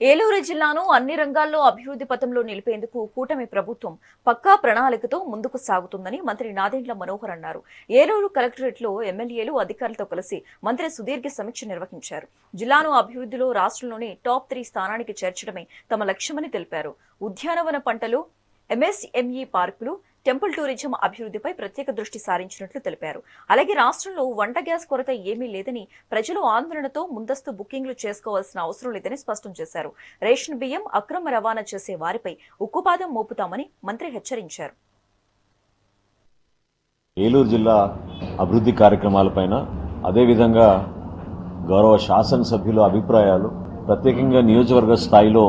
ఏలూరు జిల్లాను అన్ని రంగాల్లో అభివృద్ధి పథంలో నిలిపేందుకు కూటమి ప్రభుత్వం పక్కా ప్రణాళికతో ముందుకు సాగుతుందని మంత్రి నాదెండ్ల మనోహర్ అన్నారు. ఏలూరు కలెక్టరేట్లో ఎమ్మెల్యేలు అధికారులతో కలిసి మంత్రి సుదీర్ఘ సమీక్ష నిర్వహించారు. జిల్లాను అభివృద్ధిలో రాష్ట్రంలోని టాప్ 3 స్థానానికి చేర్చడమే తమ లక్ష్యమని తెలిపారు. ఉద్యానవన పంటలు, ఎంఎస్ఎంఈ పార్కులు, టెంపుల్ టూరిజం అభివృద్ధిపై ప్రత్యేక దృష్టి సారించినట్లు తెలిపారు. అలాగే రాష్ట్రంలో వంట గ్యాస్ కొరత ఏమీ లేదని, ప్రజలు ఆందోళనతో ముందస్తు బుకింగ్లు చేసుకోవాల్సిన అవసరం లేదని స్పష్టం చేశారు. రేషన్ బియ్యం అక్రమ రవాణా చేసే వారిపై ఉక్కుపాదం మోపుతామని మంత్రి హెచ్చరించారు. ఏలూరు జిల్లా అభివృద్ధి కార్యక్రమాలపైన అదేవిధంగా గౌరవ శాసనసభ్యుల అభిప్రాయాలు, ప్రత్యేకంగా నియోజకవర్గ స్థాయిలో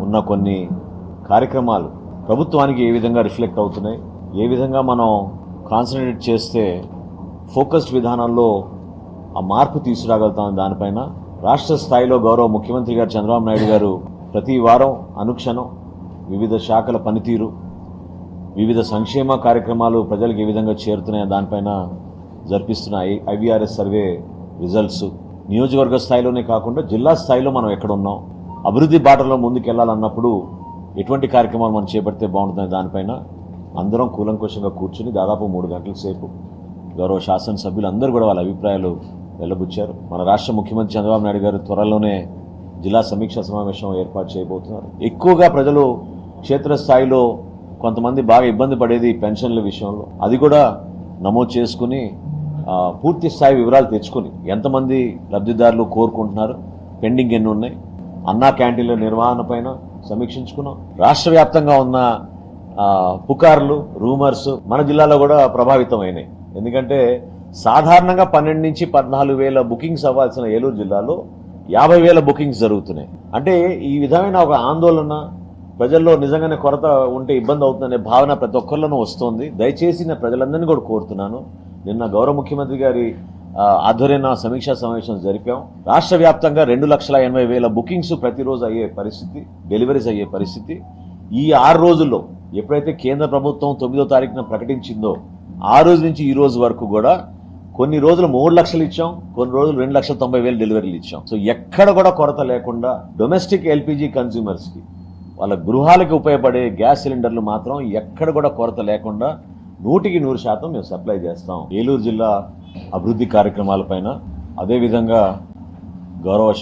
ఉన్న కొన్ని కార్యక్రమాలు ప్రభుత్వానికి ఏ విధంగా రిఫ్లెక్ట్ అవుతున్నాయి, ఏ విధంగా మనం కాన్సన్ట్రేట్ చేస్తే ఫోకస్డ్ విధానంలో ఆ మార్పు తీసుకురాగలుగుతాం, దానిపైన రాష్ట్ర స్థాయిలో గౌరవ ముఖ్యమంత్రి గారు చంద్రబాబు నాయుడు గారు ప్రతి వారం అనుక్షణం వివిధ శాఖల పనితీరు, వివిధ సంక్షేమ కార్యక్రమాలు ప్రజలకు ఏ విధంగా చేరుతున్నాయో దానిపైన జరిపిస్తున్న ఐవీఆర్ఎస్ సర్వే రిజల్ట్స్ నియోజకవర్గ స్థాయిలోనే కాకుండా జిల్లా స్థాయిలో మనం ఎక్కడున్నాం, అభివృద్ధి బాటలో ముందుకెళ్లాలన్నప్పుడు ఎటువంటి కార్యక్రమాలు మనం చేపడితే బాగుంటుంది దానిపైన అందరం కూలంకుషంగా కూర్చుని దాదాపు 3 గంటల సేపు గౌరవ శాసనసభ్యులందరూ కూడా వాళ్ళ అభిప్రాయాలు వెల్లబుచ్చారు. మన రాష్ట్ర ముఖ్యమంత్రి చంద్రబాబు నాయుడు గారు త్వరలోనే జిల్లా సమీక్షా సమావేశం ఏర్పాటు చేయబోతున్నారు. ఎక్కువగా ప్రజలు క్షేత్రస్థాయిలో కొంతమంది బాగా ఇబ్బంది పడేది పెన్షన్ల విషయంలో, అది కూడా నమోదు చేసుకుని పూర్తి స్థాయి వివరాలు తెచ్చుకుని ఎంతమంది లబ్ధిదారులు కోరుకుంటున్నారు, పెండింగ్ ఎన్ని ఉన్నాయి, అన్నా క్యాంటీన్ల నిర్వహణ పైన సమీక్షించుకున్నాం. రాష్ట్ర వ్యాప్తంగా ఉన్న పుకార్లు, రూమర్స్ మన జిల్లాలో కూడా ప్రభావితమైనాయి. ఎందుకంటే సాధారణంగా 12 నుంచి 14 వేల బుకింగ్స్ అవ్వాల్సిన ఏలూరు జిల్లాలో 50 వేల బుకింగ్స్ జరుగుతున్నాయి. అంటే ఈ విధమైన ఒక ఆందోళన ప్రజల్లో నిజంగానే కొరత ఉంటే ఇబ్బంది అవుతుందనే భావన ప్రతి ఒక్కరిలోనూ వస్తోంది. దయచేసి నేను ప్రజలందరినీ కూడా కోరుతున్నాను, నిన్న గౌరవ ముఖ్యమంత్రి గారి ఆధ్వర్యంలో సమీక్షా సమావేశం జరిపాం. రాష్ట్ర వ్యాప్తంగా 2,80,000 బుకింగ్స్ ప్రతిరోజు అయ్యే పరిస్థితి, డెలివరీస్ అయ్యే పరిస్థితి. ఈ 6 రోజుల్లో ఎప్పుడైతే కేంద్ర ప్రభుత్వం 9వ తారీఖున ప్రకటించిందో ఆ రోజు నుంచి ఈ రోజు వరకు కూడా కొన్ని రోజులు 3 లక్షలు ఇచ్చాం, కొన్ని రోజులు 2,90,000 డెలివరీలు ఇచ్చాం. సో ఎక్కడ కూడా కొరత లేకుండా డొమెస్టిక్ ఎల్పీజీ కన్స్యూమర్స్ కి, వాళ్ళ గృహాలకు ఉపయోగపడే గ్యాస్ సిలిండర్లు మాత్రం ఎక్కడ కూడా కొరత లేకుండా 100% మేము సప్లై చేస్తాం. ఏలూరు జిల్లా అభివృద్ధి కార్యక్రమాలపైన అదేవిధంగా గౌరవ